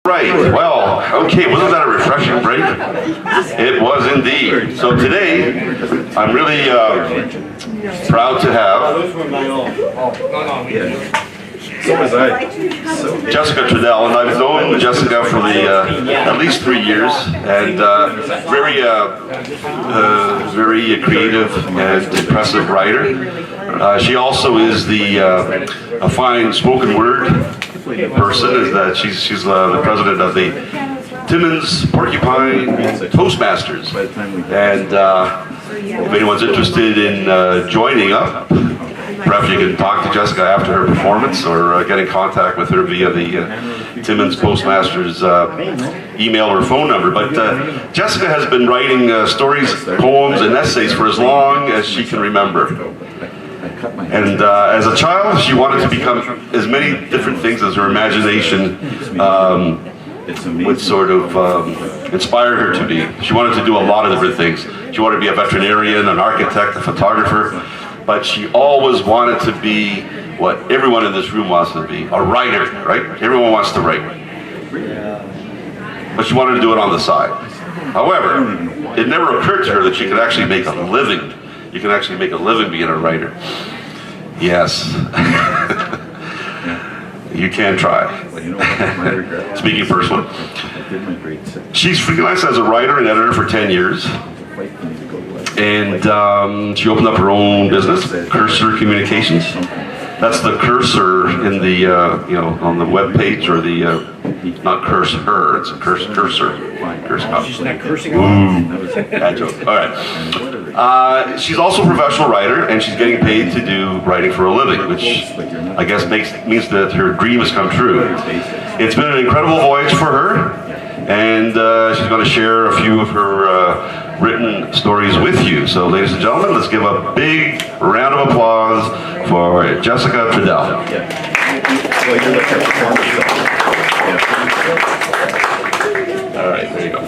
Right, well, okay, wasn't that a refreshing break? It was indeed. So today, I'm really proud to have Jessica Trudel, and I've known Jessica for at least 3 years, and very creative and impressive writer. She also is a fine spoken word person. Is that she's the president of the Timmins Porcupine Toastmasters, and if anyone's interested in joining up, perhaps you can talk to Jessica after her performance, or get in contact with her via the Timmins Postmasters email or phone number. But Jessica has been writing stories, poems, and essays for as long as she can remember. And as a child, she wanted to become as many different things as her imagination would sort of inspire her to be. She wanted to do a lot of different things. She wanted to be a veterinarian, an architect, a photographer, but she always wanted to be what everyone in this room wants to be, a writer, right? Everyone wants to write. But she wanted to do it on the side. However, it never occurred to her that she could actually make a living. You can actually make a living being a writer. Yes. You can try. Speaking personally. She's freelanced as a writer and editor for 10 years. And she opened up her own business, Cursor Communications. That's the cursor in the, on the web page, or the, not curse her, it's a cursor. She's not cursing. Ooh, bad joke. All right. She's also a professional writer, and she's getting paid to do writing for a living, which I guess means that her dream has come true. It's been an incredible voyage for her, and she's going to share a few of her written stories with you. So, ladies and gentlemen, let's give a big round of applause for Jessica Trudel. All right, there you go.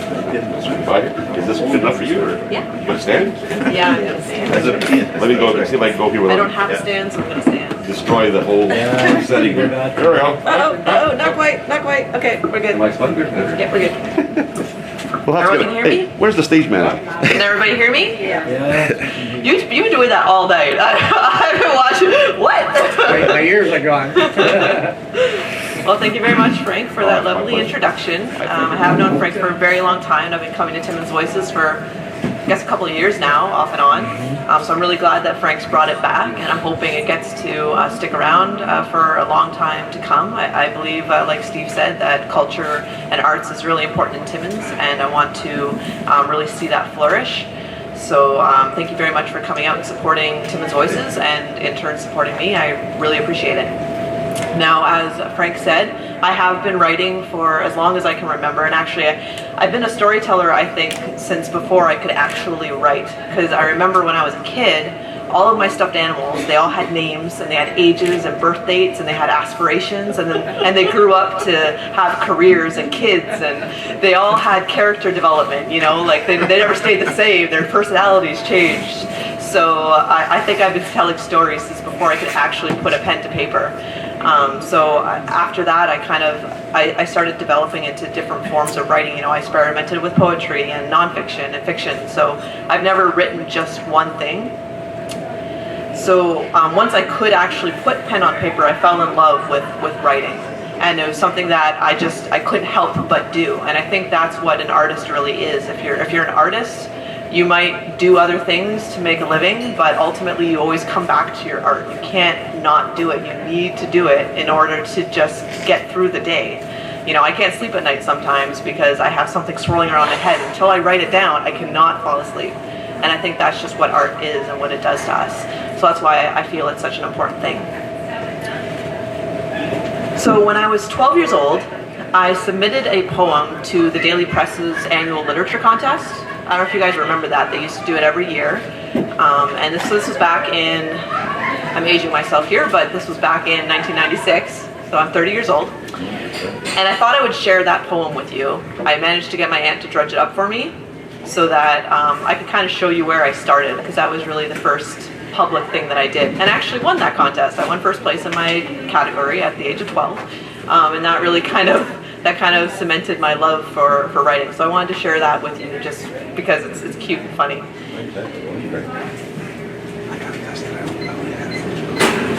Is this good enough for you? Or Yeah. You want to stand? Yeah, I'm gonna stand. Let me go. See if I can go here without. I don't have a stand, so I'm gonna stand. Destroy the whole setting. There we go. Oh, not quite. Okay, we're good. Yeah, we're good. Well, that's Everyone good. can hear Hey, me? where's the stage man at? Can everybody hear me? Yeah. You've been doing that all night. I've been watching. What? My ears are gone. Well, thank you very much, Frank, for that lovely introduction. I have known Frank for a very long time. I've been coming to Timmins Voices for, I guess, a couple of years now, off and on. So I'm really glad that Frank's brought it back, and I'm hoping it gets to stick around for a long time to come. I believe, like Steve said, that culture and arts is really important in Timmins, and I want to really see that flourish. So thank you very much for coming out and supporting Timmins Voices, and in turn supporting me. I really appreciate it. Now, as Frank said, I have been writing for as long as I can remember, and actually I've been a storyteller, I think, since before I could actually write, because I remember when I was a kid, all of my stuffed animals, they all had names, and they had ages and birth dates, and they had aspirations, and they grew up to have careers and kids, and they all had character development, like they never stayed the same, their personalities changed. So I think I've been telling stories since before I could actually put a pen to paper. So after that, I started developing into different forms of writing. I experimented with poetry and nonfiction and fiction. So I've never written just one thing. So once I could actually put pen on paper, I fell in love with writing. And it was something that I couldn't help but do. And I think that's what an artist really is. If you're an artist, you might do other things to make a living, but ultimately you always come back to your art. You can't not do it. You need to do it in order to just get through the day. I can't sleep at night sometimes because I have something swirling around my head. Until I write it down, I cannot fall asleep. And I think that's just what art is and what it does to us. So that's why I feel it's such an important thing. So when I was 12 years old, I submitted a poem to the Daily Press's annual literature contest. I don't know if you guys remember that. They used to do it every year. And this was back in, I'm aging myself here, but this was back in 1996. So I'm 30 years old. And I thought I would share that poem with you. I managed to get my aunt to drudge it up for me so that I could kind of show you where I started, because that was really the first public thing that I did. And I actually won that contest. I won first place in my category at the age of 12. And that really kind of that kind of cemented my love for writing. So I wanted to share that with you just because it's cute and funny.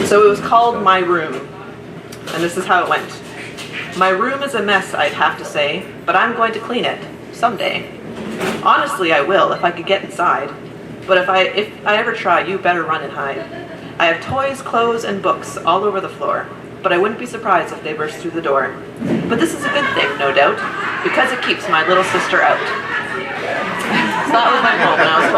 So it was called My Room, and this is how it went. My room is a mess, I'd have to say, but I'm going to clean it someday. Honestly, I will if I could get inside. But if I ever try, you better run and hide. I have toys, clothes, and books all over the floor, but I wouldn't be surprised if they burst through the door. But this is a good thing, no doubt, because it keeps my little sister out. So that was my poem when I was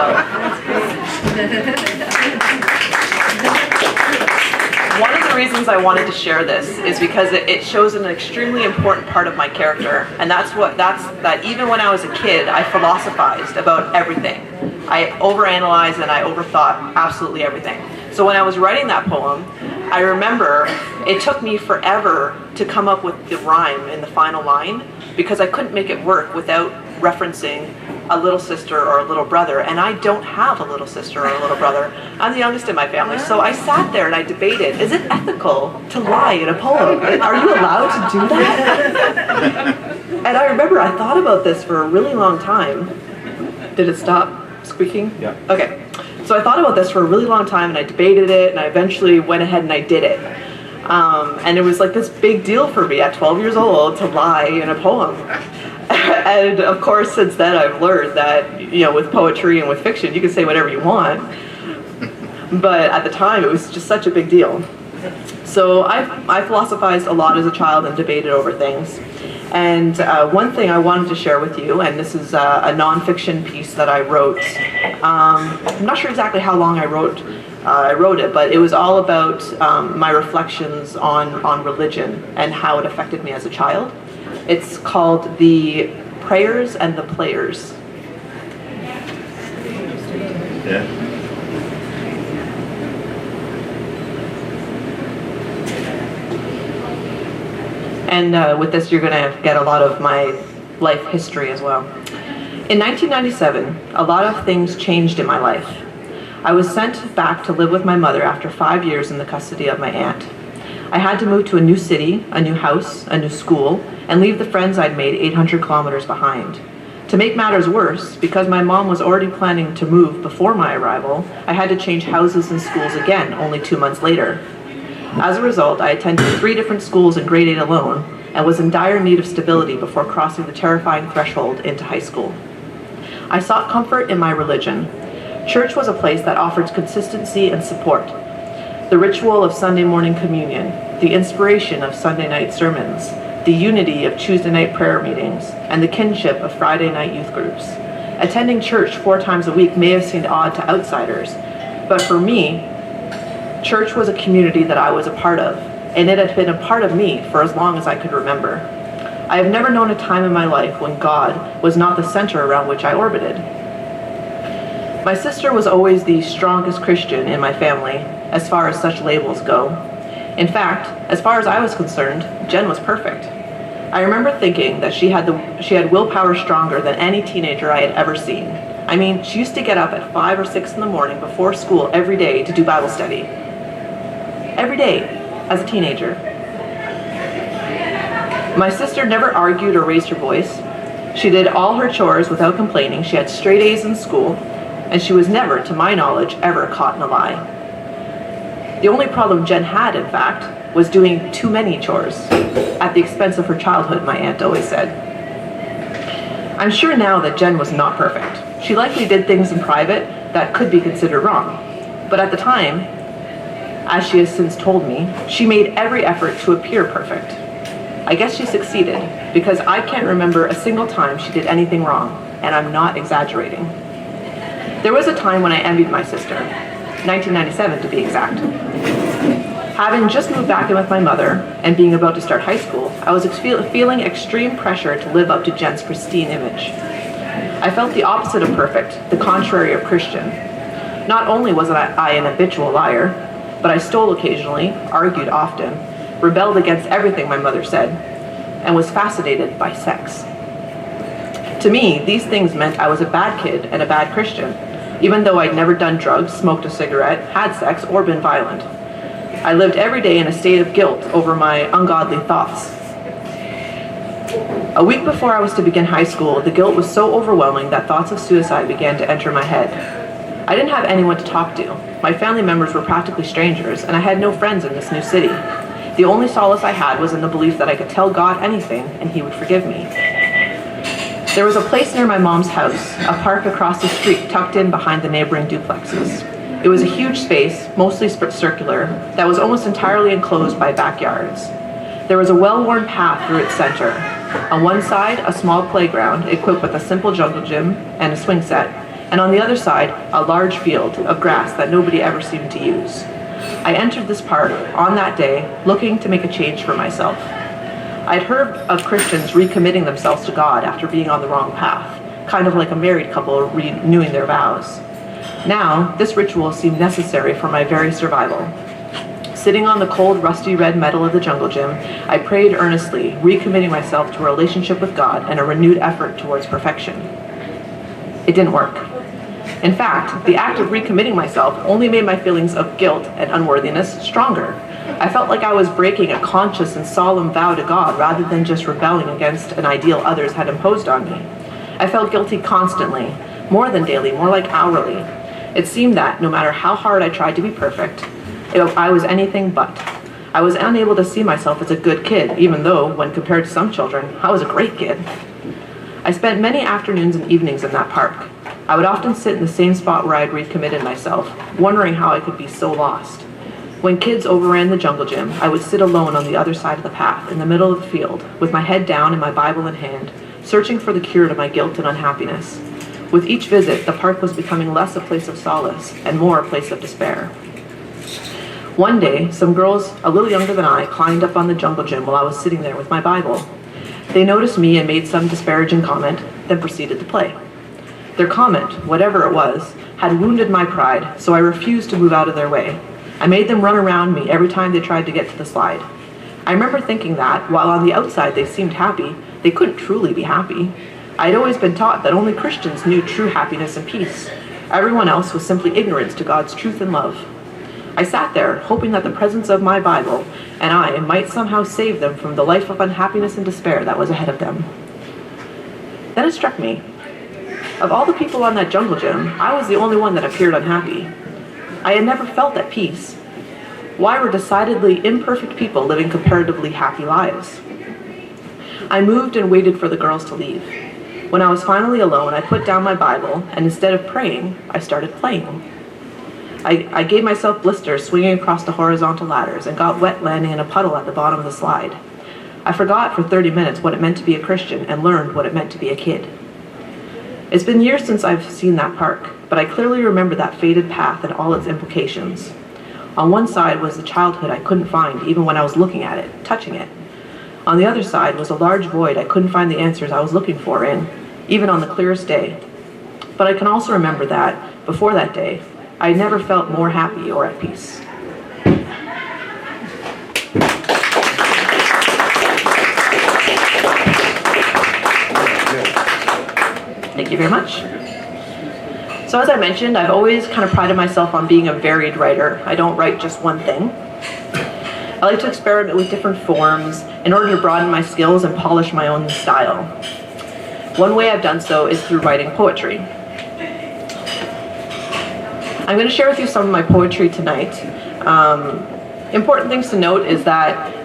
12. One of the reasons I wanted to share this is because it shows an extremely important part of my character, and that even when I was a kid, I philosophized about everything. I overanalyzed and I overthought absolutely everything. So when I was writing that poem, I remember it took me forever to come up with the rhyme in the final line because I couldn't make it work without referencing a little sister or a little brother, and I don't have a little sister or a little brother. I'm the youngest in my family, so I sat there and I debated, is it ethical to lie in a poem? Are you allowed to do that? And I remember I thought about this for a really long time. Did it stop squeaking? Yeah. Okay. So I thought about this for a really long time and I debated it and I eventually went ahead and I did it. And it was like this big deal for me at 12 years old to lie in a poem. And of course, since then I've learned that, with poetry and with fiction, you can say whatever you want. But at the time, it was just such a big deal. So I philosophized a lot as a child and debated over things. And one thing I wanted to share with you, and this is a nonfiction piece that I wrote. I'm not sure exactly how long I wrote it, but it was all about my reflections on religion and how it affected me as a child. It's called The Prayers and the Players. Yeah. And with this, you're going to get a lot of my life history as well. In 1997, a lot of things changed in my life. I was sent back to live with my mother after 5 years in the custody of my aunt. I had to move to a new city, a new house, a new school, and leave the friends I'd made 800 kilometers behind. To make matters worse, because my mom was already planning to move before my arrival, I had to change houses and schools again only 2 months later. As a result, I attended 3 different schools in grade 8 alone and was in dire need of stability before crossing the terrifying threshold into high school. I sought comfort in my religion. Church was a place that offered consistency and support. The ritual of Sunday morning communion, the inspiration of Sunday night sermons, the unity of Tuesday night prayer meetings, and the kinship of Friday night youth groups. Attending church 4 times a week may have seemed odd to outsiders, but for me, church was a community that I was a part of, and it had been a part of me for as long as I could remember. I have never known a time in my life when God was not the center around which I orbited. My sister was always the strongest Christian in my family, as far as such labels go. In fact, as far as I was concerned, Jen was perfect. I remember thinking that she had willpower stronger than any teenager I had ever seen. I mean, she used to get up at 5 or 6 in the morning before school every day to do Bible study. Every day, as a teenager. My sister never argued or raised her voice. She did all her chores without complaining. She had straight A's in school, and she was never, to my knowledge, ever caught in a lie. The only problem Jen had, in fact, was doing too many chores, at the expense of her childhood, my aunt always said. I'm sure now that Jen was not perfect. She likely did things in private that could be considered wrong. But at the time, as she has since told me, she made every effort to appear perfect. I guess she succeeded, because I can't remember a single time she did anything wrong, and I'm not exaggerating. There was a time when I envied my sister, 1997 to be exact. Having just moved back in with my mother and being about to start high school, I was feeling extreme pressure to live up to Jen's pristine image. I felt the opposite of perfect, the contrary of Christian. Not only was I an habitual liar, but I stole occasionally, argued often, rebelled against everything my mother said, and was fascinated by sex. To me, these things meant I was a bad kid and a bad Christian, even though I'd never done drugs, smoked a cigarette, had sex, or been violent. I lived every day in a state of guilt over my ungodly thoughts. A week before I was to begin high school, the guilt was so overwhelming that thoughts of suicide began to enter my head. I didn't have anyone to talk to. My family members were practically strangers, and I had no friends in this new city. The only solace I had was in the belief that I could tell God anything, and He would forgive me. There was a place near my mom's house, a park across the street tucked in behind the neighboring duplexes. It was a huge space, mostly circular, that was almost entirely enclosed by backyards. There was a well-worn path through its center. On one side, a small playground equipped with a simple jungle gym and a swing set, and on the other side, a large field of grass that nobody ever seemed to use. I entered this park on that day looking to make a change for myself. I'd heard of Christians recommitting themselves to God after being on the wrong path, kind of like a married couple renewing their vows. Now, this ritual seemed necessary for my very survival. Sitting on the cold, rusty red metal of the jungle gym, I prayed earnestly, recommitting myself to a relationship with God and a renewed effort towards perfection. It didn't work. In fact, the act of recommitting myself only made my feelings of guilt and unworthiness stronger. I felt like I was breaking a conscious and solemn vow to God rather than just rebelling against an ideal others had imposed on me. I felt guilty constantly, more than daily, more like hourly. It seemed that, no matter how hard I tried to be perfect, I was anything but. I was unable to see myself as a good kid, even though, when compared to some children, I was a great kid. I spent many afternoons and evenings in that park. I would often sit in the same spot where I had recommitted myself, wondering how I could be so lost. When kids overran the jungle gym, I would sit alone on the other side of the path, in the middle of the field, with my head down and my Bible in hand, searching for the cure to my guilt and unhappiness. With each visit, the park was becoming less a place of solace and more a place of despair. One day, some girls a little younger than I climbed up on the jungle gym while I was sitting there with my Bible. They noticed me and made some disparaging comment, then proceeded to play. Their comment, whatever it was, had wounded my pride, so I refused to move out of their way. I made them run around me every time they tried to get to the slide. I remember thinking that, while on the outside they seemed happy, they couldn't truly be happy. I had always been taught that only Christians knew true happiness and peace. Everyone else was simply ignorance to God's truth and love. I sat there, hoping that the presence of my Bible and I might somehow save them from the life of unhappiness and despair that was ahead of them. Then it struck me. Of all the people on that jungle gym, I was the only one that appeared unhappy. I had never felt at peace. Why were decidedly imperfect people living comparatively happy lives? I moved and waited for the girls to leave. When I was finally alone, I put down my Bible, and instead of praying, I started playing. I gave myself blisters swinging across the horizontal ladders and got wet landing in a puddle at the bottom of the slide. I forgot for 30 minutes what it meant to be a Christian and learned what it meant to be a kid. It's been years since I've seen that park, but I clearly remember that faded path and all its implications. On one side was the childhood I couldn't find even when I was looking at it, touching it. On the other side was a large void I couldn't find the answers I was looking for in, even on the clearest day. But I can also remember that, before that day, I never felt more happy or at peace. Thank you very much. So as I mentioned, I've always kind of prided myself on being a varied writer. I don't write just one thing. I like to experiment with different forms in order to broaden my skills and polish my own style. One way I've done so is through writing poetry. I'm going to share with you some of my poetry tonight. Important things to note is that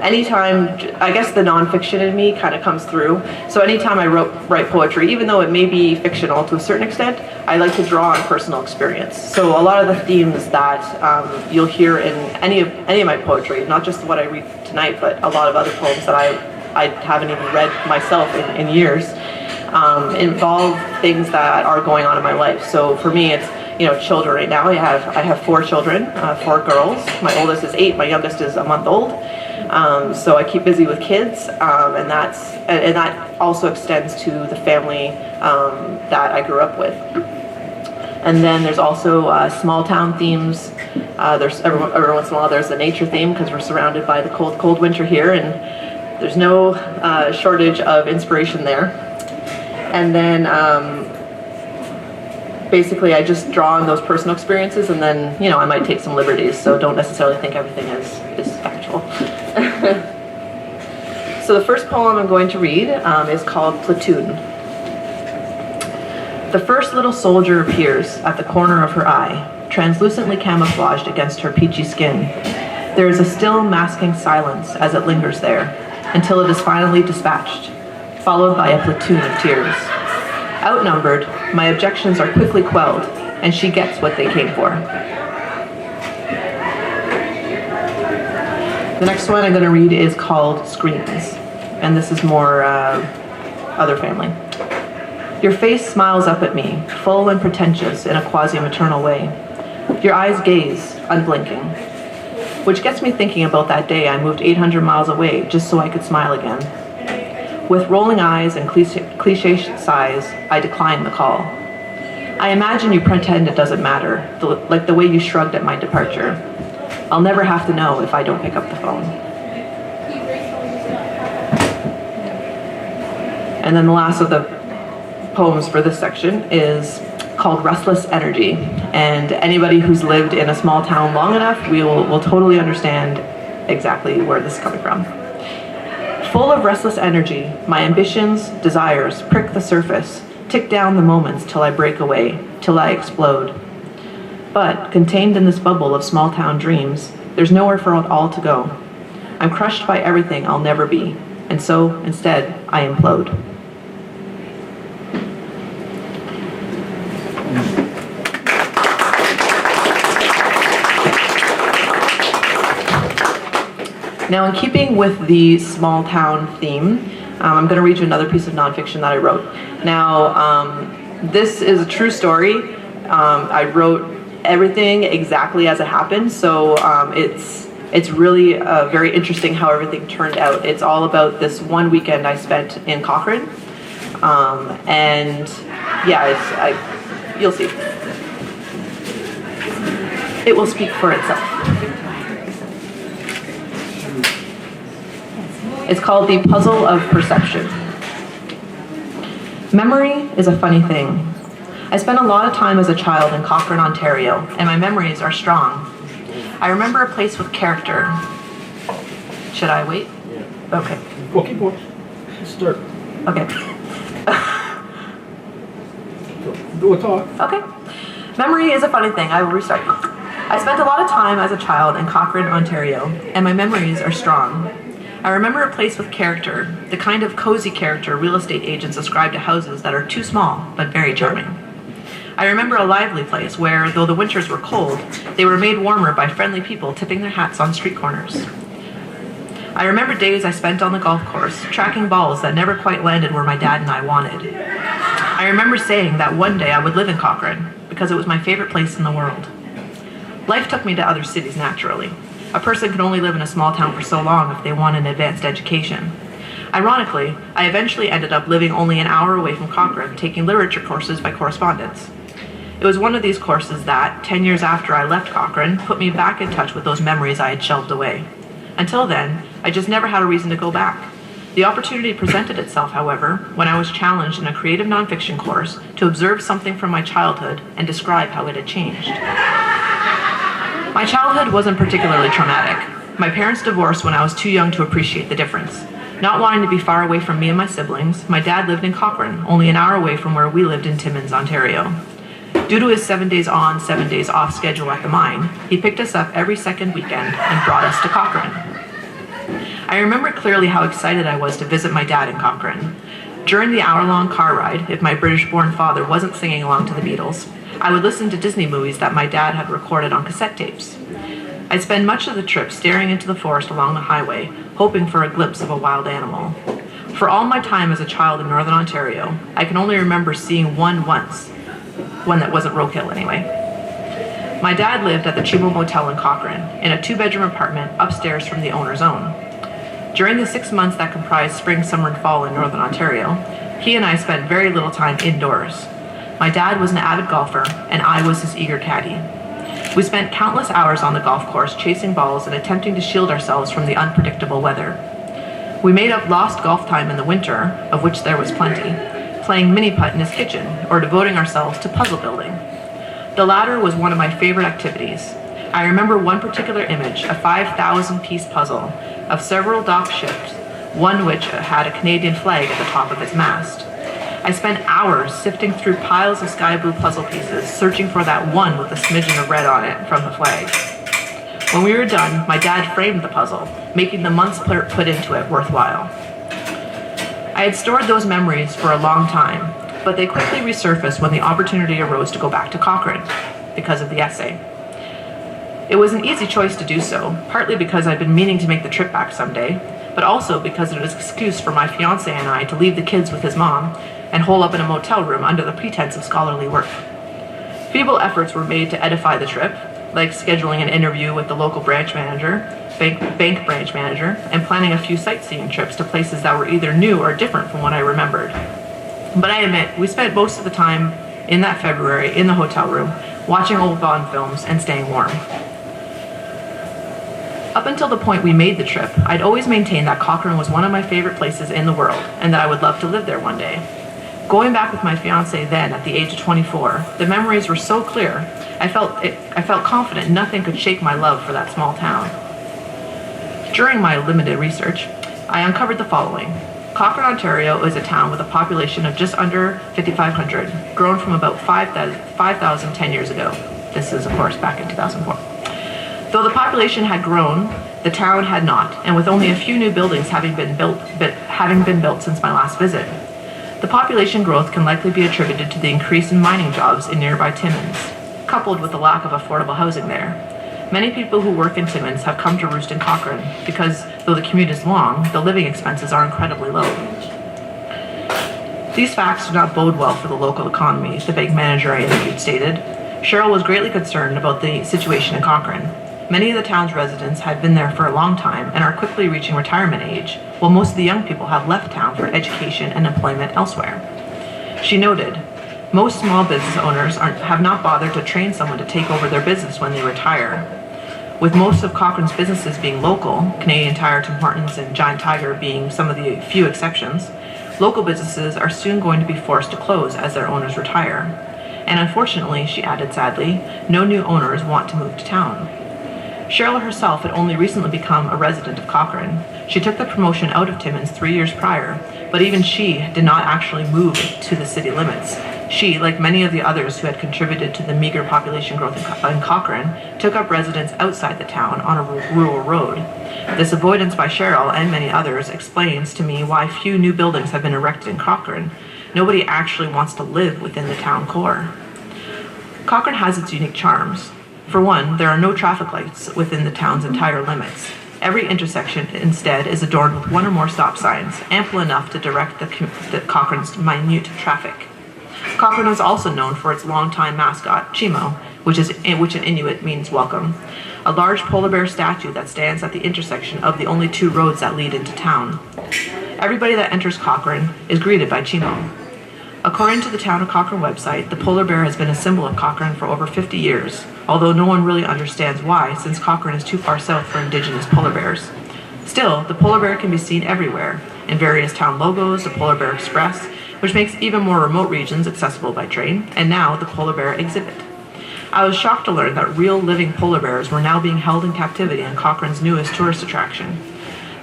anytime, I guess the nonfiction in me kind of comes through. So anytime I write poetry, even though it may be fictional to a certain extent, I like to draw on personal experience. So a lot of the themes that you'll hear in any of my poetry, not just what I read tonight, but a lot of other poems that I haven't even read myself in years, involve things that are going on in my life. So for me, it's children right now. I have 4 children, 4 girls. My oldest is 8, my youngest is a month old. So I keep busy with kids, and that also extends to the family that I grew up with. And then there's also small town themes. There's every once in a while there's a nature theme because we're surrounded by the cold winter here, and there's no shortage of inspiration there. And then basically I just draw on those personal experiences, and then I might take some liberties, so don't necessarily think everything is factual. So the first poem I'm going to read is called Platoon. The first little soldier appears at the corner of her eye, translucently camouflaged against her peachy skin. There is a still masking silence as it lingers there, until it is finally dispatched, followed by a platoon of tears. Outnumbered, my objections are quickly quelled, and she gets what they came for. The next one I'm going to read is called Screams, and this is more other family. Your face smiles up at me, full and pretentious in a quasi-maternal way. Your eyes gaze, unblinking, which gets me thinking about that day I moved 800 miles away just so I could smile again. With rolling eyes and cliche sighs, I decline the call. I imagine you pretend it doesn't matter, like the way you shrugged at my departure. I'll never have to know if I don't pick up the phone. And then the last of the poems for this section is called Restless Energy. And anybody who's lived in a small town long enough will totally understand exactly where this is coming from. Full of restless energy, my ambitions, desires prick the surface, tick down the moments till I break away, till I explode. But contained in this bubble of small town dreams, there's nowhere for it all to go. I'm crushed by everything I'll never be, and so instead I implode. Now, in keeping with the small town theme, I'm going to read you another piece of nonfiction that I wrote. Now, this is a true story. I wrote everything exactly as it happened, so it's really very interesting how everything turned out. It's all about this one weekend I spent in Cochrane, and yeah, you'll see. It will speak for itself. It's called The Puzzle of Perception. Memory is a funny thing. I spent a lot of time as a child in Cochrane, Ontario, and my memories are strong. I remember a place with character. Should I wait? Yeah. Okay. Well, keep going. Start. Okay. Go talk. Okay. Memory is a funny thing. I will restart. I spent a lot of time as a child in Cochrane, Ontario, and my memories are strong. I remember a place with character, the kind of cozy character real estate agents ascribe to houses that are too small, but very charming. I remember a lively place where, though the winters were cold, they were made warmer by friendly people tipping their hats on street corners. I remember days I spent on the golf course, tracking balls that never quite landed where my dad and I wanted. I remember saying that one day I would live in Cochrane, because it was my favorite place in the world. Life took me to other cities naturally. A person can only live in a small town for so long if they want an advanced education. Ironically, I eventually ended up living only an hour away from Cochrane, taking literature courses by correspondence. It was one of these courses that, 10 years after I left Cochrane, put me back in touch with those memories I had shelved away. Until then, I just never had a reason to go back. The opportunity presented itself, however, when I was challenged in a creative nonfiction course to observe something from my childhood and describe how it had changed. My childhood wasn't particularly traumatic. My parents divorced when I was too young to appreciate the difference. Not wanting to be far away from me and my siblings, my dad lived in Cochrane, only an hour away from where we lived in Timmins, Ontario. Due to his 7 days on, 7 days off schedule at the mine, he picked us up every second weekend and brought us to Cochrane. I remember clearly how excited I was to visit my dad in Cochrane. During the hour-long car ride, if my British-born father wasn't singing along to the Beatles, I would listen to Disney movies that my dad had recorded on cassette tapes. I'd spend much of the trip staring into the forest along the highway, hoping for a glimpse of a wild animal. For all my time as a child in Northern Ontario, I can only remember seeing one once. One that wasn't roadkill anyway. My dad lived at the Trudel Motel in Cochrane, in a 2-bedroom apartment upstairs from the owner's own. During the 6 months that comprised spring, summer, and fall in Northern Ontario, he and I spent very little time indoors. My dad was an avid golfer, and I was his eager caddy. We spent countless hours on the golf course chasing balls and attempting to shield ourselves from the unpredictable weather. We made up lost golf time in the winter, of which there was plenty, playing mini-putt in his kitchen, or devoting ourselves to puzzle building. The latter was one of my favorite activities. I remember one particular image, a 5,000-piece puzzle of several docked ships one which had a Canadian flag at the top of its mast. I spent hours sifting through piles of sky blue puzzle pieces, searching for that one with a smidgen of red on it from the flag. When we were done, my dad framed the puzzle, making the months put into it worthwhile. I had stored those memories for a long time, but they quickly resurfaced when the opportunity arose to go back to Cochrane, because of the essay. It was an easy choice to do so, partly because I'd been meaning to make the trip back someday, but also because it was an excuse for my fiancé and I to leave the kids with his mom and hole up in a motel room under the pretense of scholarly work. Feeble efforts were made to edify the trip, like scheduling an interview with the local branch manager, bank branch manager, and planning a few sightseeing trips to places that were either new or different from what I remembered. But I admit, we spent most of the time in that February in the hotel room, watching old Bond films and staying warm. Up until the point we made the trip, I'd always maintained that Cochrane was one of my favorite places in the world, and that I would love to live there one day. Going back with my fiancé then, at the age of 24, the memories were so clear, I felt confident nothing could shake my love for that small town. During my limited research, I uncovered the following. Cochrane, Ontario is a town with a population of just under 5,500, grown from about 5,000 10 years ago. This is, of course, back in 2004. Though the population had grown, the town had not, and with only a few new buildings having been built since my last visit. The population growth can likely be attributed to the increase in mining jobs in nearby Timmins, coupled with the lack of affordable housing there. Many people who work in Timmins have come to roost in Cochrane because, though the commute is long, the living expenses are incredibly low. These facts do not bode well for the local economy, the bank manager I interviewed stated. Cheryl was greatly concerned about the situation in Cochrane. Many of the town's residents had been there for a long time and are quickly reaching retirement age, while most of the young people have left town for education and employment elsewhere. She noted, most small business owners have not bothered to train someone to take over their business when they retire. With most of Cochrane's businesses being local, Canadian Tire, Tim Hortons, and Giant Tiger being some of the few exceptions, local businesses are soon going to be forced to close as their owners retire. And unfortunately, she added sadly, no new owners want to move to town. Cheryl herself had only recently become a resident of Cochrane. She took the promotion out of Timmins 3 years prior, but even she did not actually move to the city limits. She, like many of the others who had contributed to the meager population growth in Cochrane, took up residence outside the town on a rural road. This avoidance by Cheryl and many others explains to me why few new buildings have been erected in Cochrane. Nobody actually wants to live within the town core. Cochrane has its unique charms. For one, there are no traffic lights within the town's entire limits. Every intersection, instead, is adorned with one or more stop signs, ample enough to direct the Cochrane's minute traffic. Cochrane is also known for its longtime mascot, Chimo, which in Inuit means welcome, a large polar bear statue that stands at the intersection of the only two roads that lead into town. Everybody that enters Cochrane is greeted by Chimo. According to the Town of Cochrane website, the polar bear has been a symbol of Cochrane for over 50 years, although no one really understands why, since Cochrane is too far south for indigenous polar bears. Still, the polar bear can be seen everywhere, in various town logos, the Polar Bear Express, which makes even more remote regions accessible by train, and now the polar bear exhibit. I was shocked to learn that real living polar bears were now being held in captivity in Cochrane's newest tourist attraction.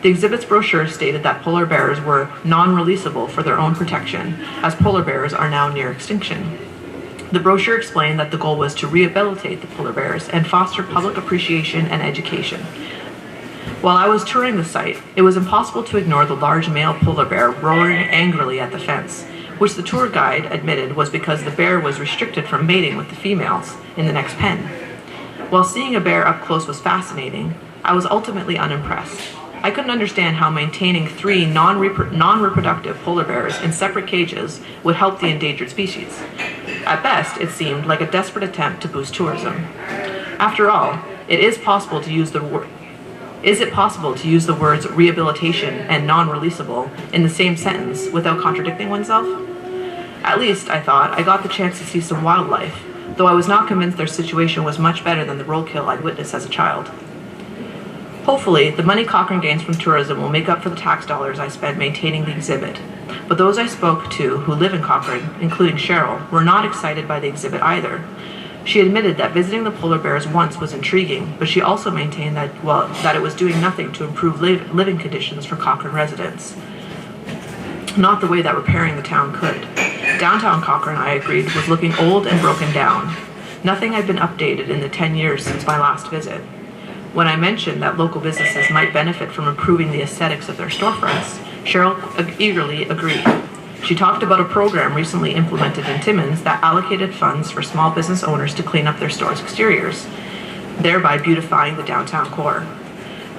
The exhibit's brochure stated that polar bears were non-releasable for their own protection, as polar bears are now near extinction. The brochure explained that the goal was to rehabilitate the polar bears and foster public appreciation and education. While I was touring the site, it was impossible to ignore the large male polar bear roaring angrily at the fence, which the tour guide admitted was because the bear was restricted from mating with the females in the next pen. While seeing a bear up close was fascinating, I was ultimately unimpressed. I couldn't understand how maintaining 3 non-reproductive polar bears in separate cages would help the endangered species. At best, it seemed like a desperate attempt to boost tourism. After all, is it possible to use the words rehabilitation and non-releasable in the same sentence without contradicting oneself? At least, I thought, I got the chance to see some wildlife, though I was not convinced their situation was much better than the roadkill I'd witnessed as a child. Hopefully, the money Cochrane gains from tourism will make up for the tax dollars I spent maintaining the exhibit, but those I spoke to who live in Cochrane, including Cheryl, were not excited by the exhibit either. She admitted that visiting the polar bears once was intriguing, but she also maintained that, that it was doing nothing to improve living conditions for Cochrane residents. Not the way that repairing the town could. Downtown Cochrane, I agreed, was looking old and broken down. Nothing had been updated in the 10 years since my last visit. When I mentioned that local businesses might benefit from improving the aesthetics of their storefronts, Cheryl eagerly agreed. She talked about a program recently implemented in Timmins that allocated funds for small business owners to clean up their stores' exteriors, thereby beautifying the downtown core.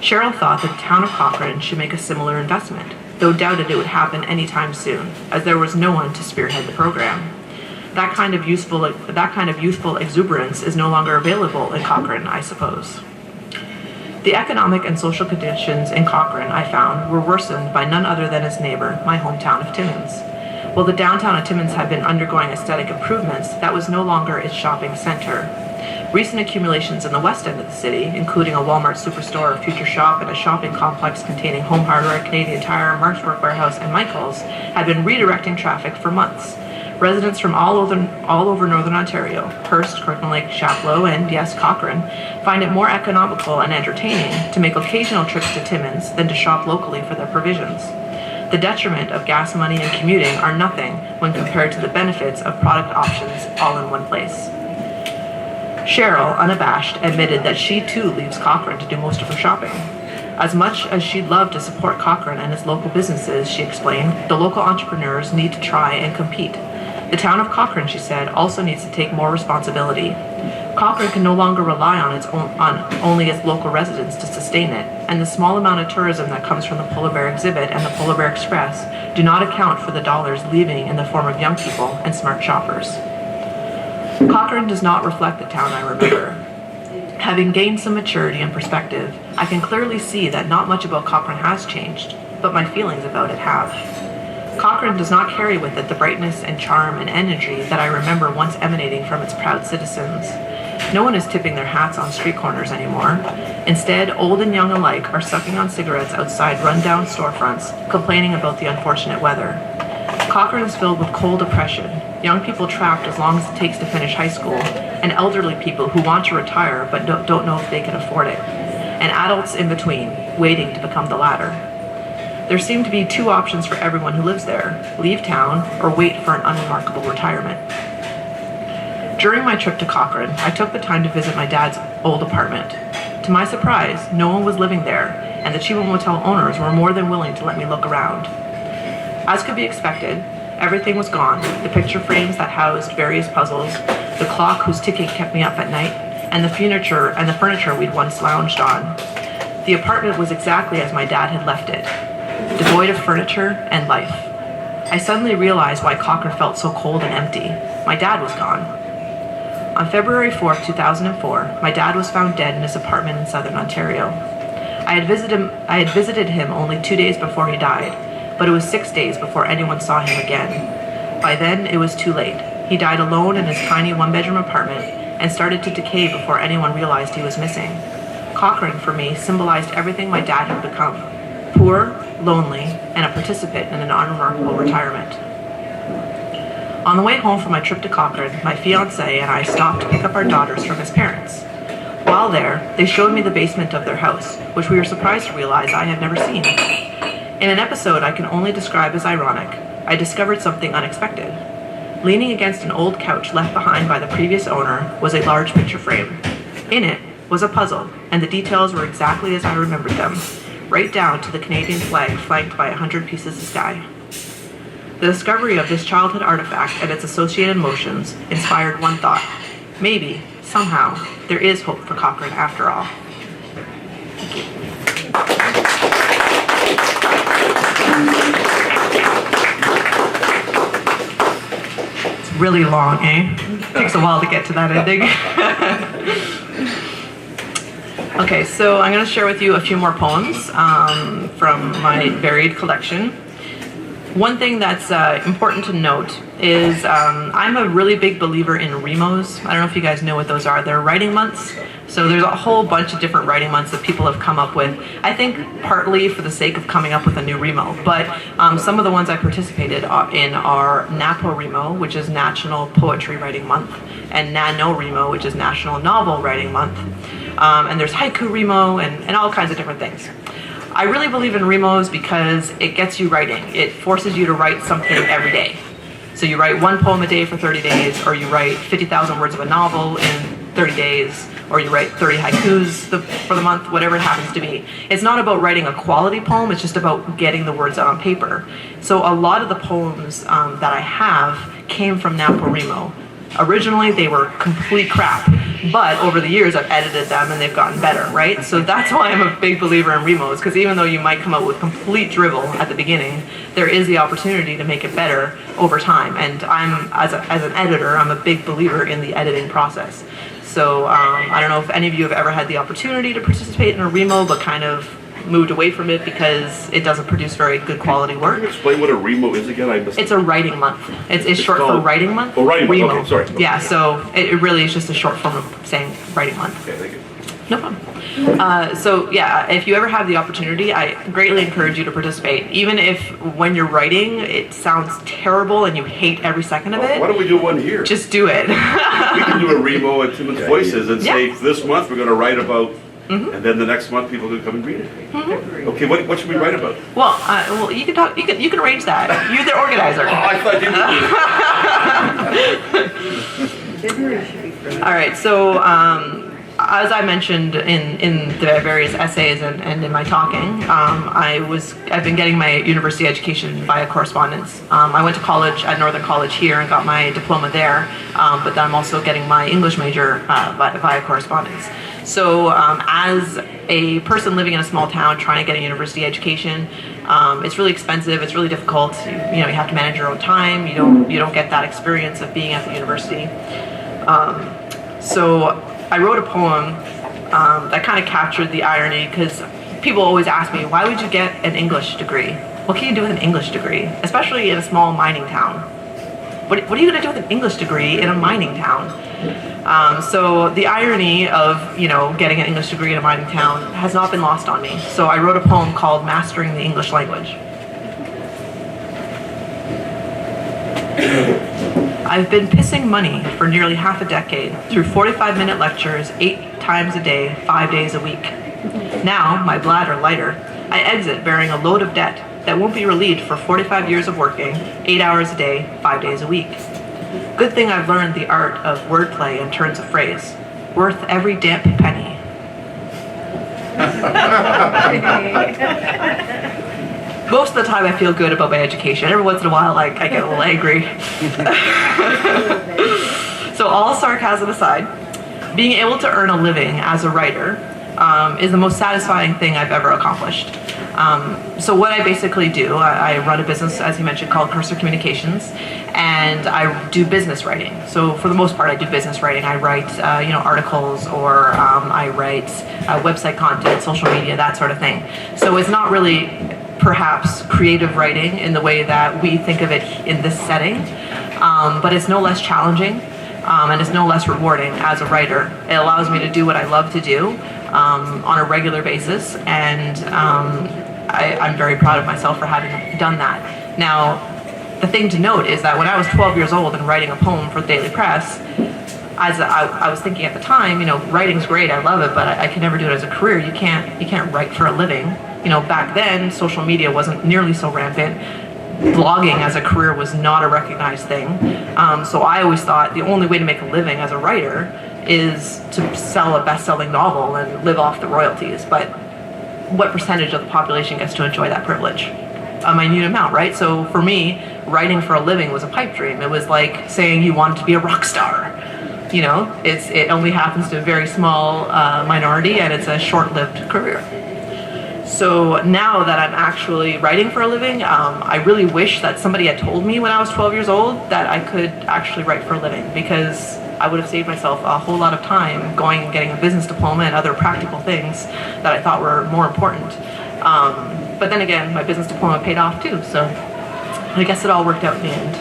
Cheryl thought the town of Cochrane should make a similar investment, though doubted it would happen anytime soon, as there was no one to spearhead the program. That kind of youthful exuberance is no longer available in Cochrane, I suppose. The economic and social conditions in Cochrane, I found, were worsened by none other than its neighbor, my hometown of Timmins. While the downtown of Timmins had been undergoing aesthetic improvements, that was no longer its shopping center. Recent accumulations in the west end of the city, including a Walmart superstore, a Future Shop, and a shopping complex containing Home Hardware, Canadian Tire, Mark's Work Warehouse, and Michael's, had been redirecting traffic for months. Residents from all over Northern Ontario, Hearst, Kirkland Lake, Chapleau, and yes, Cochrane, find it more economical and entertaining to make occasional trips to Timmins than to shop locally for their provisions. The detriment of gas money and commuting are nothing when compared to the benefits of product options all in one place. Cheryl, unabashed, admitted that she too leaves Cochrane to do most of her shopping. As much as she'd love to support Cochrane and its local businesses, she explained, the local entrepreneurs need to try and compete. The town of Cochrane, she said, also needs to take more responsibility. Cochrane can no longer rely on only its local residents to sustain it, and the small amount of tourism that comes from the Polar Bear exhibit and the Polar Bear Express do not account for the dollars leaving in the form of young people and smart shoppers. Cochrane does not reflect the town I remember. Having gained some maturity and perspective, I can clearly see that not much about Cochrane has changed, but my feelings about it have. Cochrane does not carry with it the brightness and charm and energy that I remember once emanating from its proud citizens. No one is tipping their hats on street corners anymore. Instead, old and young alike are sucking on cigarettes outside run-down storefronts, complaining about the unfortunate weather. Cochrane is filled with cold oppression, young people trapped as long as it takes to finish high school, and elderly people who want to retire but don't know if they can afford it, and adults in between, waiting to become the latter. There seem to be two options for everyone who lives there: leave town or wait for an unremarkable retirement. During my trip to Cochrane, I took the time to visit my dad's old apartment. To my surprise, no one was living there, and the Chiba Motel owners were more than willing to let me look around. As could be expected, everything was gone: the picture frames that housed various puzzles, the clock whose ticking kept me up at night, and the furniture we'd once lounged on. The apartment was exactly as my dad had left it, devoid of furniture and life. I suddenly realized why Cochrane felt so cold and empty. My dad was gone. On February 4th, 2004, my dad was found dead in his apartment in southern Ontario. I had visited him only 2 days before he died, but it was 6 days before anyone saw him again. By then, it was too late. He died alone in his tiny one-bedroom apartment and started to decay before anyone realized he was missing. Cochrane, for me, symbolized everything my dad had become: poor, lonely, and a participant in an unremarkable retirement. On the way home from my trip to Cochrane, my fiancé and I stopped to pick up our daughters from his parents. While there, they showed me the basement of their house, which we were surprised to realize I had never seen. In an episode I can only describe as ironic, I discovered something unexpected. Leaning against an old couch left behind by the previous owner was a large picture frame. In it was a puzzle, and the details were exactly as I remembered them, right down to the Canadian flag flanked by 100 pieces of sky. The discovery of this childhood artifact and its associated emotions inspired one thought: maybe, somehow, there is hope for Cochrane after all. Thank you. It's really long, eh? Takes a while to get to that ending. Okay, so I'm going to share with you a few more poems from my varied collection. One thing that's important to note is I'm a really big believer in REMOs. I don't know if you guys know what those are. They're writing months. So there's a whole bunch of different writing months that people have come up with. I think partly for the sake of coming up with a new REMO, but some of the ones I participated in are NaPoWriMo, which is National Poetry Writing Month, and NaNoWriMo, which is National Novel Writing Month. And there's HaikuWriMo and all kinds of different things. I really believe in REMOs because it gets you writing. It forces you to write something every day. So you write one poem a day for 30 days, or you write 50,000 words of a novel in 30 days, or you write 30 haikus for the month, whatever it happens to be. It's not about writing a quality poem, it's just about getting the words out on paper. So a lot of the poems that I have came from NaPoWriMo. Originally, they were complete crap, but over the years, I've edited them and they've gotten better, right? So that's why I'm a big believer in REMOs, because even though you might come out with complete drivel at the beginning, there is the opportunity to make it better over time. And I'm, as an editor, I'm a big believer in the editing process. So I don't know if any of you have ever had the opportunity to participate in a REMO, but kind of moved away from it because it doesn't produce very good quality work. Can you explain what a REMO is again? I missed It's a writing month. It's short for writing month. Oh, writing month. REMO. Okay, sorry. Yeah, so it really is just a short form of saying writing month. Okay, thank you. No problem. So yeah, if you ever have the opportunity, I greatly encourage you to participate. Even if when you're writing, it sounds terrible and you hate every second of it. Why don't we do one here? Just do it. We can do a REMO at Timmins Voices and say, this month we're going to write about, and then the next month people can come and read it. Okay, what should we write about? Well, you can talk. You can arrange that. You're the organizer. I thought you would. All right. So as I mentioned in the various essays and in my talking, I've been getting my university education via correspondence. I went to college at Northern College here and got my diploma there, but then I'm also getting my English major via correspondence. So as a person living in a small town trying to get a university education, it's really expensive, it's really difficult. You have to manage your own time. You don't get that experience of being at the university. So I wrote a poem that kind of captured the irony, because people always ask me, why would you get an English degree? What can you do with an English degree, especially in a small mining town? What are you going to do with an English degree in a mining town? So the irony of, getting an English degree in a mining town has not been lost on me. So I wrote a poem called Mastering the English Language. I've been pissing money for nearly half a decade through 45-minute lectures 8 times a day, 5 days a week. Now, my bladder lighter, I exit bearing a load of debt that won't be relieved for 45 years of working, 8 hours a day, 5 days a week. Good thing I've learned the art of wordplay and turns of phrase. Worth every damp penny. Most of the time I feel good about my education. Every once in a while I get a little angry. So all sarcasm aside, being able to earn a living as a writer is the most satisfying thing I've ever accomplished. So what I basically do, I run a business, as you mentioned, called Cursor Communications, and I do business writing. So for the most part, I do business writing. I write, articles, or I write website content, social media, that sort of thing. So it's not really perhaps creative writing in the way that we think of it in this setting, but it's no less challenging, and it's no less rewarding as a writer. It allows me to do what I love to do on a regular basis, and I'm very proud of myself for having done that. Now, the thing to note is that when I was 12 years old and writing a poem for the Daily Press, as I was thinking at the time, writing's great, I love it, but I can never do it as a career. You can't write for a living. Back then, social media wasn't nearly so rampant. Blogging as a career was not a recognized thing. So I always thought the only way to make a living as a writer is to sell a best-selling novel and live off the royalties. But what percentage of the population gets to enjoy that privilege? A minute amount, right? So for me, writing for a living was a pipe dream. It was like saying you wanted to be a rock star. It only happens to a very small minority, and it's a short-lived career. So now that I'm actually writing for a living, I really wish that somebody had told me when I was 12 years old that I could actually write for a living, because I would have saved myself a whole lot of time going and getting a business diploma and other practical things that I thought were more important. But then again, my business diploma paid off too, so I guess it all worked out in the end.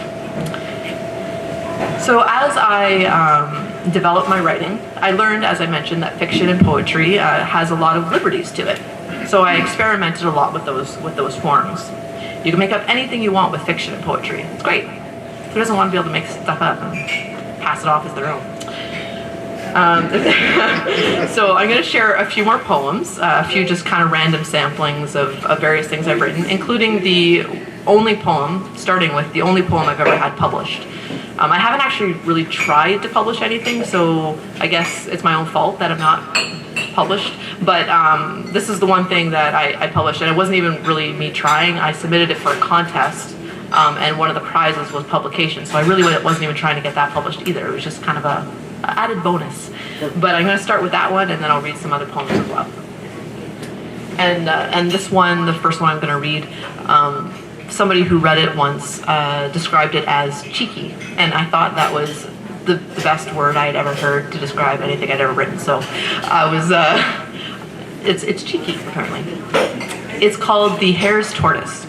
So as I developed my writing, I learned, as I mentioned, that fiction and poetry has a lot of liberties to it. So I experimented a lot with those forms. You can make up anything you want with fiction and poetry. It's great. Who doesn't want to be able to make stuff up and pass it off as their own? So I'm going to share a few more poems, a few just kind of random samplings of various things I've written, including the only poem, starting with the only poem I've ever had published. I haven't actually really tried to publish anything, so I guess it's my own fault that I'm not published. But this is the one thing that I published, and it wasn't even really me trying. I submitted it for a contest, and one of the prizes was publication, so I really wasn't even trying to get that published either. It was just kind of a added bonus. But I'm going to start with that one, and then I'll read some other poems as well. And this one, the first one I'm going to read, somebody who read it once described it as cheeky, and I thought that was the best word I had ever heard to describe anything I'd ever written. So I was, it's cheeky apparently. It's called The Hare's Tortoise.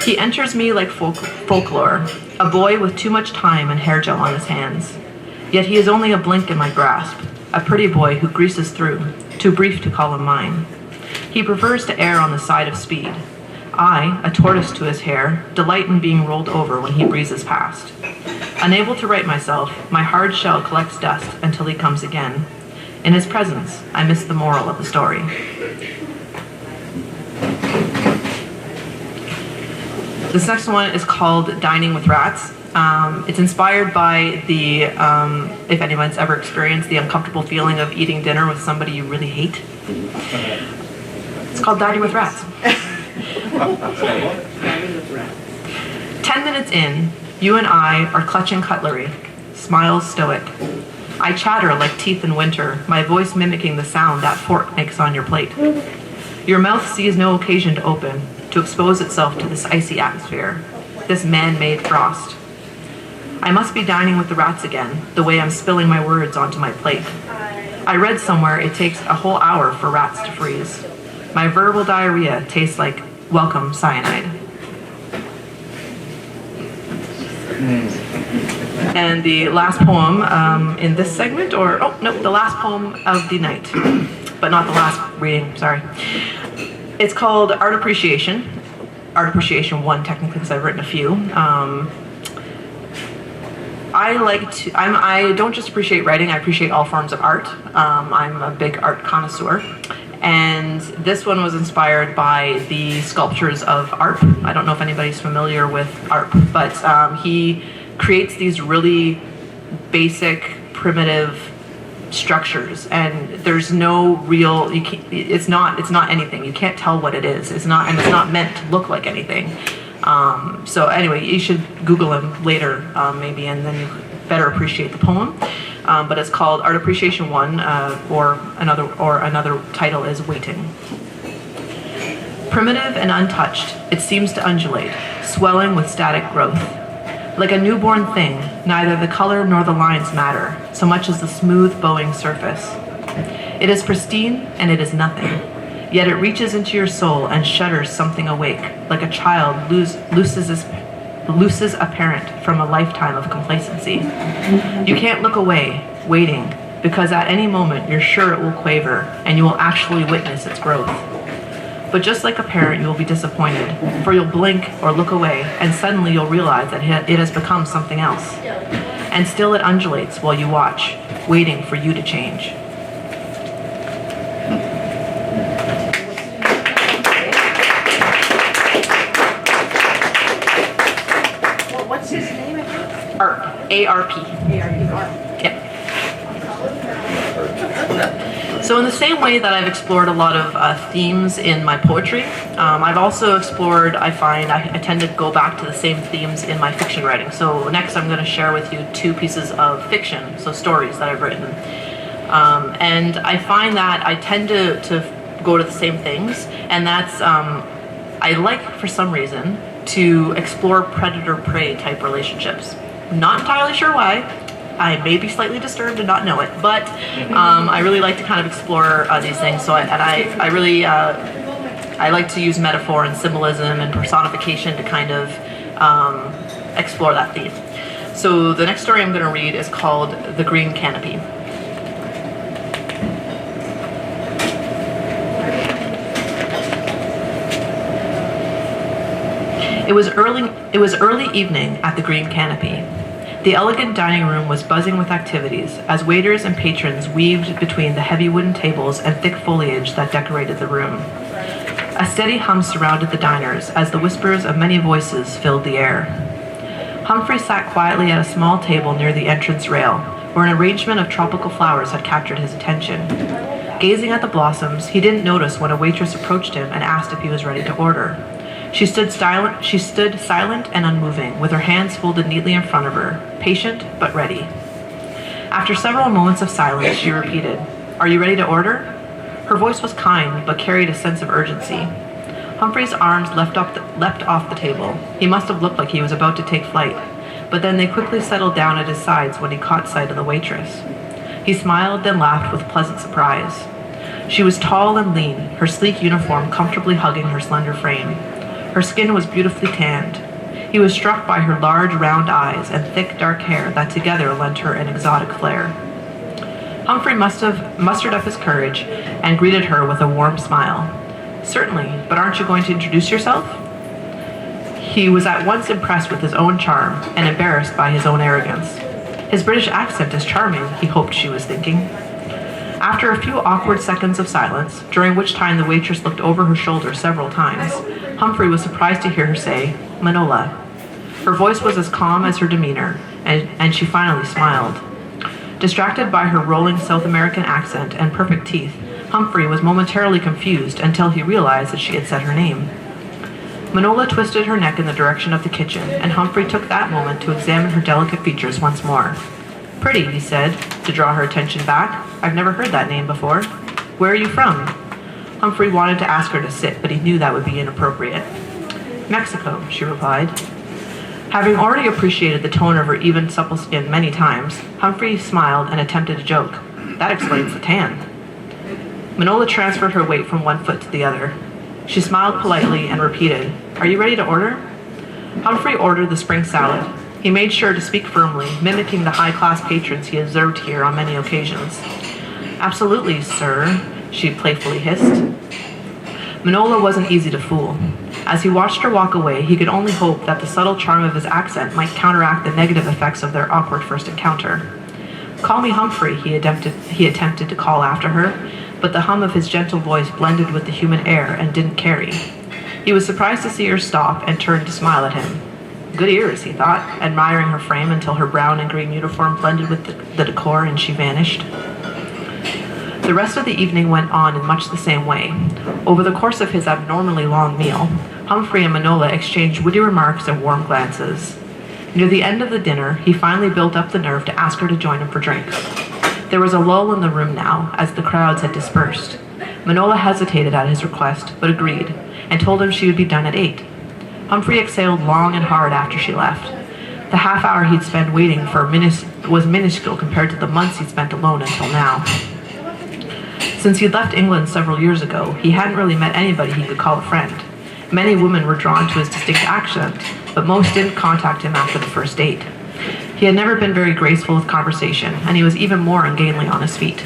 He enters me like folklore, a boy with too much time and hair gel on his hands. Yet he is only a blink in my grasp, a pretty boy who greases through, too brief to call him mine. He prefers to err on the side of speed. I, a tortoise to his hair, delight in being rolled over when he breezes past. Unable to right myself, my hard shell collects dust until he comes again. In his presence, I miss the moral of the story. This next one is called Dining with Rats. It's inspired by the, if anyone's ever experienced the uncomfortable feeling of eating dinner with somebody you really hate. It's called Dining with Rats. 10 minutes in, you and I are clutching cutlery, smiles stoic. I chatter like teeth in winter, my voice mimicking the sound that fork makes on your plate. Your mouth sees no occasion to open, to expose itself to this icy atmosphere, this man-made frost. I must be dining with the rats again, the way I'm spilling my words onto my plate. I read somewhere it takes a whole hour for rats to freeze. My verbal diarrhea tastes like welcome cyanide. And the last poem in this segment, the last poem of the night, but not the last reading, sorry. It's called Art Appreciation. Art Appreciation 1, technically, because I've written a few. I don't just appreciate writing, I appreciate all forms of art. I'm a big art connoisseur. And this one was inspired by the sculptures of Arp. I don't know if anybody's familiar with Arp, but he creates these really basic, primitive structures, and there's no real, it's not anything. You can't tell what it is. It's not meant to look like anything. So anyway, you should Google him later, maybe, and then you better appreciate the poem. But it's called Art Appreciation 1, or another title is Waiting. Primitive and untouched, it seems to undulate, swelling with static growth. Like a newborn thing, neither the color nor the lines matter, so much as the smooth, bowing surface. It is pristine, and it is nothing. Yet it reaches into your soul and shudders something awake, like a child looses a parent from a lifetime of complacency. You can't look away, waiting, because at any moment you're sure it will quaver, and you will actually witness its growth. But just like a parent, you will be disappointed, for you'll blink or look away, and suddenly you'll realize that it has become something else. And still it undulates while you watch, waiting for you to change. What's his name again? ARP. A-R-P. ARP. Yep. So in the same way that I've explored a lot of themes in my poetry, I've also explored, I tend to go back to the same themes in my fiction writing. So next I'm going to share with you 2 pieces of fiction, so stories that I've written. And I find that I tend to go to the same things, and that's, I like, for some reason, to explore predator-prey type relationships. Not entirely sure why. I may be slightly disturbed and not know it, but I really like to kind of explore these things. So I really I like to use metaphor and symbolism and personification to kind of explore that theme. So the next story I'm going to read is called The Green Canopy. It was early evening at the Green Canopy. The elegant dining room was buzzing with activities as waiters and patrons weaved between the heavy wooden tables and thick foliage that decorated the room. A steady hum surrounded the diners as the whispers of many voices filled the air. Humphrey sat quietly at a small table near the entrance rail, where an arrangement of tropical flowers had captured his attention. Gazing at the blossoms, he didn't notice when a waitress approached him and asked if he was ready to order. She stood silent and unmoving, with her hands folded neatly in front of her, patient but ready. After several moments of silence, she repeated, "Are you ready to order?" Her voice was kind, but carried a sense of urgency. Humphrey's arms leapt off the table. He must have looked like he was about to take flight, but then they quickly settled down at his sides when he caught sight of the waitress. He smiled, then laughed with pleasant surprise. She was tall and lean, her sleek uniform comfortably hugging her slender frame. Her skin was beautifully tanned. He was struck by her large, round eyes and thick, dark hair that together lent her an exotic flair. Humphrey must have mustered up his courage and greeted her with a warm smile. "Certainly, but aren't you going to introduce yourself?" He was at once impressed with his own charm and embarrassed by his own arrogance. His British accent is charming, he hoped she was thinking. After a few awkward seconds of silence, during which time the waitress looked over her shoulder several times, Humphrey was surprised to hear her say, "Manola." Her voice was as calm as her demeanor, and she finally smiled. Distracted by her rolling South American accent and perfect teeth, Humphrey was momentarily confused until he realized that she had said her name. Manola twisted her neck in the direction of the kitchen, and Humphrey took that moment to examine her delicate features once more. "Pretty," he said, to draw her attention back. "I've never heard that name before. Where are you from?" Humphrey wanted to ask her to sit, but he knew that would be inappropriate. "Mexico," she replied. Having already appreciated the tone of her even, supple skin many times, Humphrey smiled and attempted a joke. "That explains the tan." Manola transferred her weight from one foot to the other. She smiled politely and repeated, "Are you ready to order?" Humphrey ordered the spring salad. He made sure to speak firmly, mimicking the high-class patrons he observed here on many occasions. "Absolutely, sir," she playfully hissed. Manola wasn't easy to fool. As he watched her walk away, he could only hope that the subtle charm of his accent might counteract the negative effects of their awkward first encounter. "Call me Humphrey," he attempted to call after her, but the hum of his gentle voice blended with the human air and didn't carry. He was surprised to see her stop and turn to smile at him. Good ears, he thought, admiring her frame until her brown and green uniform blended with the decor and she vanished. The rest of the evening went on in much the same way. Over the course of his abnormally long meal, Humphrey and Manola exchanged witty remarks and warm glances. Near the end of the dinner, he finally built up the nerve to ask her to join him for drinks. There was a lull in the room now, as the crowds had dispersed. Manola hesitated at his request, but agreed, and told him she would be done at 8. Humphrey exhaled long and hard after she left. The half hour he'd spent waiting for was minuscule compared to the months he'd spent alone until now. Since he'd left England several years ago, he hadn't really met anybody he could call a friend. Many women were drawn to his distinct accent, but most didn't contact him after the first date. He had never been very graceful with conversation, and he was even more ungainly on his feet.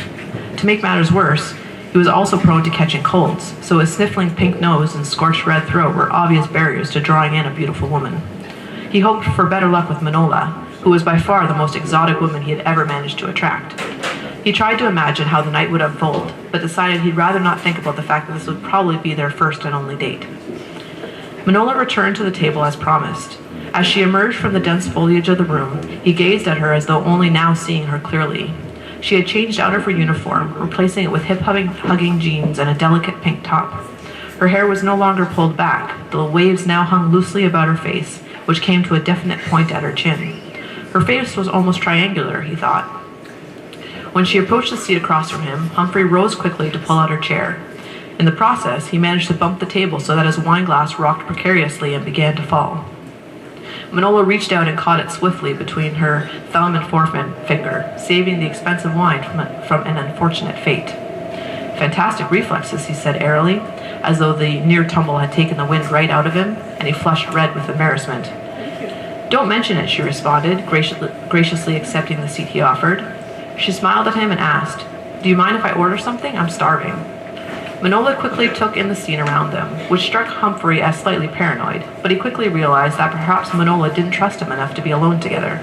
To make matters worse, he was also prone to catching colds, so his sniffling pink nose and scorched red throat were obvious barriers to drawing in a beautiful woman. He hoped for better luck with Manola, who was by far the most exotic woman he had ever managed to attract. He tried to imagine how the night would unfold, but decided he'd rather not think about the fact that this would probably be their first and only date. Manola returned to the table as promised. As she emerged from the dense foliage of the room, he gazed at her as though only now seeing her clearly. She had changed out of her uniform, replacing it with hip-hugging jeans and a delicate pink top. Her hair was no longer pulled back, the waves now hung loosely about her face, which came to a definite point at her chin. Her face was almost triangular, he thought. When she approached the seat across from him, Humphrey rose quickly to pull out her chair. In the process, he managed to bump the table so that his wineglass rocked precariously and began to fall. Manola reached out and caught it swiftly between her thumb and forefinger, saving the expensive wine from an unfortunate fate. "Fantastic reflexes," he said airily. as though the near tumble had taken the wind right out of him, and he flushed red with embarrassment. "Don't mention it," she responded, graciously accepting the seat he offered. She smiled at him and asked, "Do you mind if I order something? I'm starving." Manola quickly took in the scene around them, which struck Humphrey as slightly paranoid, but he quickly realized that perhaps Manola didn't trust him enough to be alone together.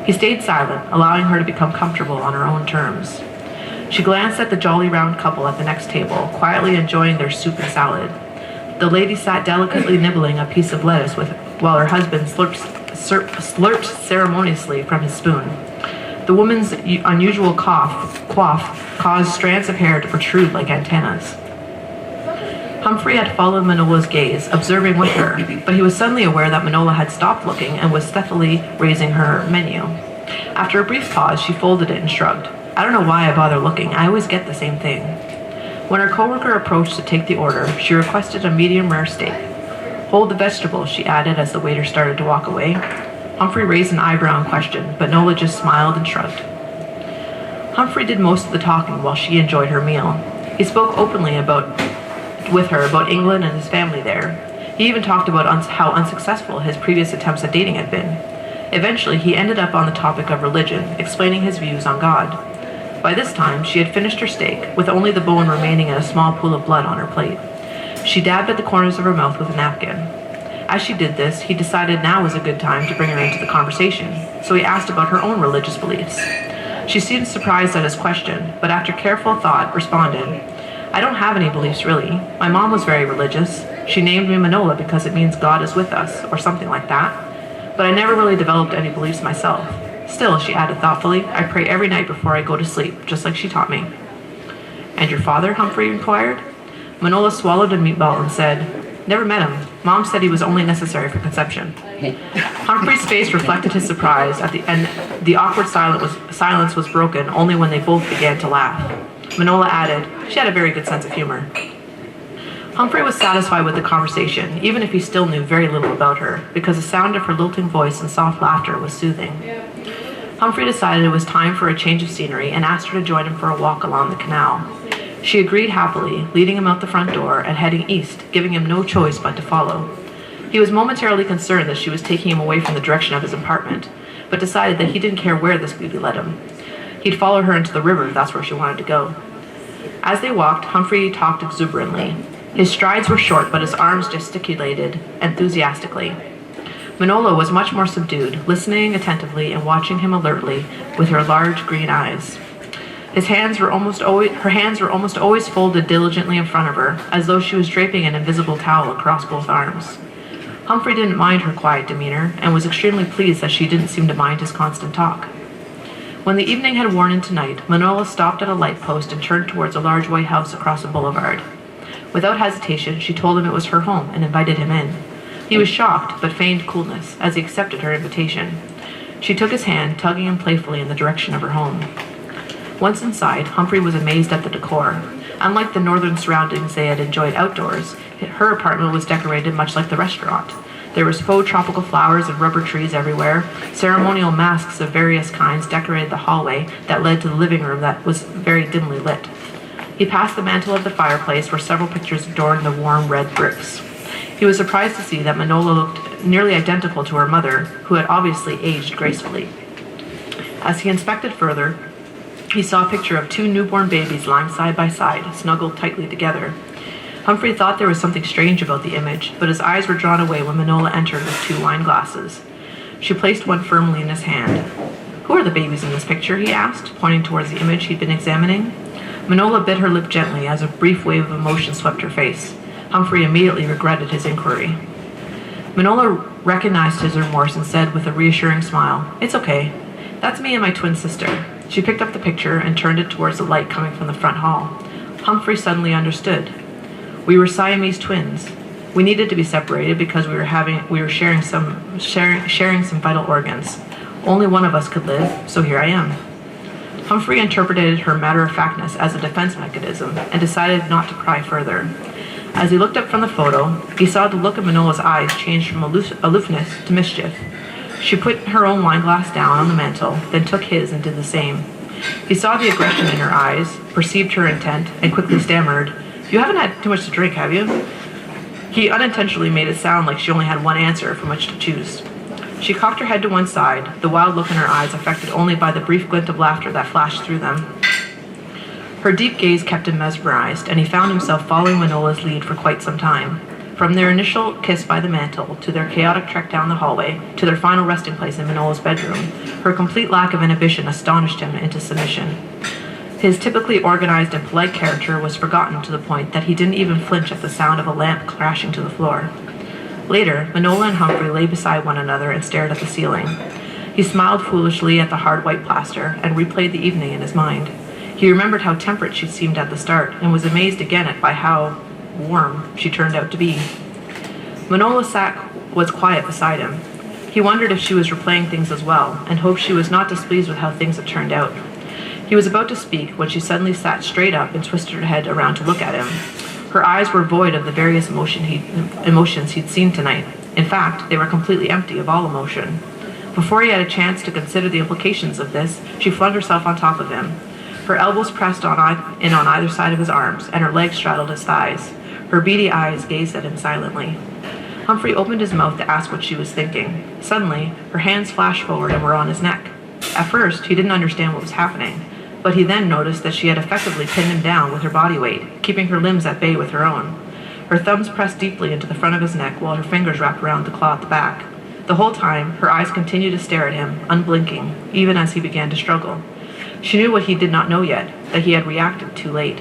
He stayed silent, allowing her to become comfortable on her own terms. She glanced at the jolly round couple at the next table, quietly enjoying their soup and salad. The lady sat delicately nibbling a piece of lettuce while her husband slurped ceremoniously from his spoon. The woman's unusual coif caused strands of hair to protrude like antennas. Humphrey had followed Manola's gaze, observing with her, but he was suddenly aware that Manola had stopped looking and was stealthily raising her menu. After a brief pause, she folded it and shrugged. "I don't know why I bother looking. I always get the same thing." When her coworker approached to take the order, she requested a medium rare steak. "Hold the vegetables," she added as the waiter started to walk away. Humphrey raised an eyebrow in question, but Nola just smiled and shrugged. Humphrey did most of the talking while she enjoyed her meal. He spoke openly with her about England and his family there. He even talked about how unsuccessful his previous attempts at dating had been. Eventually, he ended up on the topic of religion, explaining his views on God. By this time, she had finished her steak, with only the bone remaining and a small pool of blood on her plate. She dabbed at the corners of her mouth with a napkin. As she did this, he decided now was a good time to bring her into the conversation, so he asked about her own religious beliefs. She seemed surprised at his question, but after careful thought, responded, "I don't have any beliefs really. My mom was very religious. She named me Manola because it means God is with us, or something like that. But I never really developed any beliefs myself. Still," she added thoughtfully, "I pray every night before I go to sleep, just like she taught me." "And your father?" Humphrey inquired. Manola swallowed a meatball and said, "Never met him. Mom said he was only necessary for conception." Humphrey's face reflected his surprise, and the awkward silence was broken only when they both began to laugh. Manola added, "She had a very good sense of humor." Humphrey was satisfied with the conversation, even if he still knew very little about her, because the sound of her lilting voice and soft laughter was soothing. Humphrey decided it was time for a change of scenery and asked her to join him for a walk along the canal. She agreed happily, leading him out the front door and heading east, giving him no choice but to follow. He was momentarily concerned that she was taking him away from the direction of his apartment, but decided that he didn't care where this beauty led him. He'd follow her into the river if that's where she wanted to go. As they walked, Humphrey talked exuberantly. His strides were short, but his arms gesticulated enthusiastically. Manola was much more subdued, listening attentively and watching him alertly with her large green eyes. Her hands were almost always folded diligently in front of her, as though she was draping an invisible towel across both arms. Humphrey didn't mind her quiet demeanor, and was extremely pleased that she didn't seem to mind his constant talk. When the evening had worn into night, Manola stopped at a light post and turned towards a large white house across a boulevard. Without hesitation, she told him it was her home and invited him in. He was shocked, but feigned coolness, as he accepted her invitation. She took his hand, tugging him playfully in the direction of her home. Once inside, Humphrey was amazed at the decor. Unlike the northern surroundings they had enjoyed outdoors, her apartment was decorated much like the restaurant. There was faux tropical flowers and rubber trees everywhere. Ceremonial masks of various kinds decorated the hallway that led to the living room that was very dimly lit. He passed the mantel of the fireplace where several pictures adorned the warm red bricks. He was surprised to see that Manola looked nearly identical to her mother, who had obviously aged gracefully. As he inspected further, he saw a picture of two newborn babies lying side by side, snuggled tightly together. Humphrey thought there was something strange about the image, but his eyes were drawn away when Manola entered with 2 wine glasses. She placed one firmly in his hand. "Who are the babies in this picture?" he asked, pointing towards the image he'd been examining. Manola bit her lip gently as a brief wave of emotion swept her face. Humphrey immediately regretted his inquiry. Manola recognized his remorse and said with a reassuring smile, "It's okay. That's me and my twin sister." She picked up the picture and turned it towards the light coming from the front hall. Humphrey suddenly understood. "We were Siamese twins. We needed to be separated because we were sharing some vital organs. Only one of us could live, so here I am." Humphrey interpreted her matter-of-factness as a defense mechanism and decided not to pry further. As he looked up from the photo, he saw the look of Manola's eyes change from aloofness to mischief. She put her own wineglass down on the mantel, then took his and did the same. He saw the aggression in her eyes, perceived her intent, and quickly stammered, You haven't had too much to drink, have you? He unintentionally made it sound like she only had one answer from which to choose. She cocked her head to one side, the wild look in her eyes affected only by the brief glint of laughter that flashed through them. Her deep gaze kept him mesmerized, and he found himself following Manola's lead for quite some time. From their initial kiss by the mantel, to their chaotic trek down the hallway, to their final resting place in Manola's bedroom, her complete lack of inhibition astonished him into submission. His typically organized and polite character was forgotten to the point that he didn't even flinch at the sound of a lamp crashing to the floor. Later, Manola and Humphrey lay beside one another and stared at the ceiling. He smiled foolishly at the hard white plaster and replayed the evening in his mind. He remembered how temperate she seemed at the start and was amazed again by how warm she turned out to be. Manola was quiet beside him. He wondered if she was replaying things as well and hoped she was not displeased with how things had turned out. He was about to speak when she suddenly sat straight up and twisted her head around to look at him. Her eyes were void of the various emotions he'd seen tonight. In fact, they were completely empty of all emotion. Before he had a chance to consider the implications of this, she flung herself on top of him. Her elbows pressed in on either side of his arms, and her legs straddled his thighs. Her beady eyes gazed at him silently. Humphrey opened his mouth to ask what she was thinking. Suddenly, her hands flashed forward and were on his neck. At first, he didn't understand what was happening, but he then noticed that she had effectively pinned him down with her body weight, keeping her limbs at bay with her own. Her thumbs pressed deeply into the front of his neck while her fingers wrapped around the claw at the back. The whole time, her eyes continued to stare at him, unblinking, even as he began to struggle. She knew what he did not know yet, that he had reacted too late.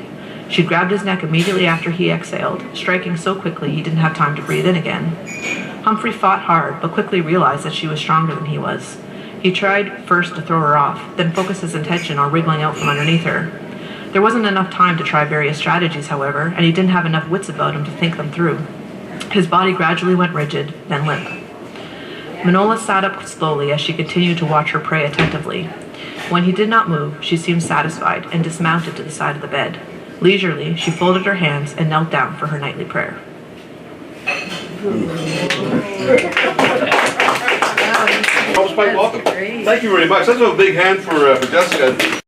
She grabbed his neck immediately after he exhaled, striking so quickly he didn't have time to breathe in again. Humphrey fought hard, but quickly realized that she was stronger than he was. He tried first to throw her off, then focused his attention on wriggling out from underneath her. There wasn't enough time to try various strategies, however, and he didn't have enough wits about him to think them through. His body gradually went rigid, then limp. Manola sat up slowly as she continued to watch her prey attentively. When he did not move, she seemed satisfied and dismounted to the side of the bed. Leisurely, she folded her hands and knelt down for her nightly prayer. That was quite welcome. Thank you very much. Let's have a big hand for Jessica.